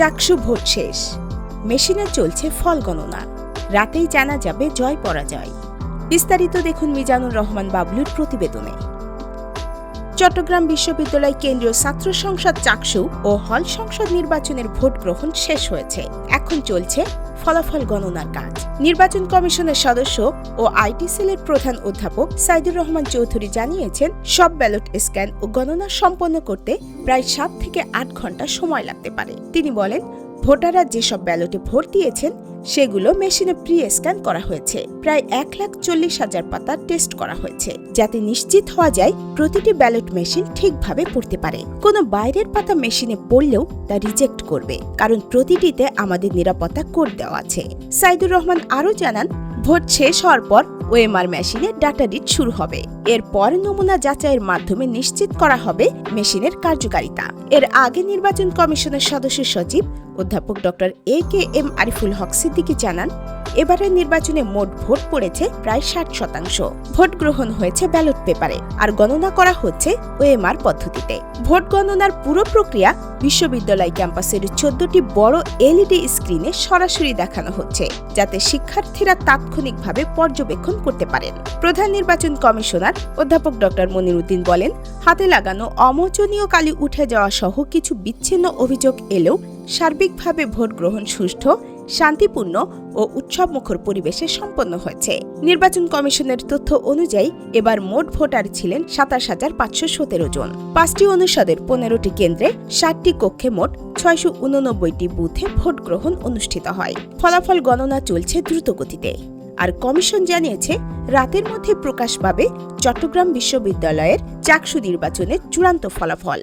Chaksu vote শেষ, মেশিনে চলছে ফল গণনা। রাতেই জানা যাবে জয় পরাজয়। বিস্তারিত দেখুন মিজানুর রহমান বাবলুর প্রতিবেদনে। চট্টগ্রাম বিশ্ববিদ্যালয় কেন্দ্রীয় ছাত্র সংসদ চাকসু ও হল সংসদ নির্বাচনের ভোট গ্রহণ শেষ হয়েছে। এখন চলছে ফলাফল গণনার কাজ। নির্বাচন কমিশনের সদস্য ও আইটি সেলের প্রধান অধ্যাপক সাইদুর রহমান চৌধুরী জানিয়েছেন, সব ব্যালট স্ক্যান ও গণনা সম্পন্ন করতে প্রায় 7 থেকে 8 ঘন্টা সময় লাগতে পারে। তিনি বলেন, ভোটাররা যেসব ব্যালটে ভোট দিয়েছেন সেগুলো মেশিনে প্রি স্ক্যান করা হয়েছে। প্রায় 1,40,000 পাতা টেস্ট করা হয়েছে, যাতে নিশ্চিত হওয়া যায় প্রতিটি ব্যালট মেশিন ঠিকভাবে পড়তে পারে। কোনো বাইরের পাতা মেশিনে পড়লেও তা রিজেক্ট করবে, কারণ প্রতিটিতে আমাদের নিরাপত্তা কোড দেওয়া আছে। সাইদুর রহমান আরও জানান, ভোট শেষ হওয়ার পর ওএমআর মেশিনে ডাটা রিড শুরু হবে। এরপর নমুনা যাচাইয়ের মাধ্যমে নিশ্চিত করা হবে মেশিনের কার্যকারিতা। এর আগে নির্বাচন কমিশনের সদস্য সচিব অধ্যাপক ডক্টর AKM আরিফুল হক সিদ্দিকী জানান, এবারের নির্বাচনে মোট ভোট পড়েছে প্রায় 60%। ভোট গ্রহণ হয়েছে ব্যালট পেপারে, আর গণনা করা হচ্ছে ওএমআর পদ্ধতিতে। ভোট গণনার পুরো প্রক্রিয়া বিশ্ববিদ্যালয় ক্যাম্পাসের 14টি বড় LED স্ক্রিনে সরাসরি দেখানো হচ্ছে, যাতে শিক্ষার্থীরা তাৎক্ষণিকভাবে পর্যবেক্ষণ করতে পারেন। প্রধান নির্বাচন কমিশনার অধ্যাপক ডক্টর মনিরুদ্দিন বলেন, হাতে লাগানো অমোচনীয় কালি উঠে যাওয়া সহ কিছু বিচ্ছিন্ন অভিযোগ এলেও সার্বিকভাবে ভোট গ্রহণ সুষ্ঠু, শান্তিপূর্ণ ও উৎসবমুখর পরিবেশে সম্পন্ন হয়েছে। নির্বাচন কমিশনের তথ্য অনুযায়ী এবার মোট ভোটার ছিলেন 27,517 জন। 5টি অনুষদের 15টি কেন্দ্রে 60টি কক্ষে মোট 689টি বুথে ভোট গ্রহণ অনুষ্ঠিত হয়। ফলাফল গণনা চলছে দ্রুত গতিতে, আর কমিশন জানিয়েছে রাতের মধ্যে প্রকাশ পাবে চট্টগ্রাম বিশ্ববিদ্যালয়ের চাকসু নির্বাচনের চূড়ান্ত ফলাফল।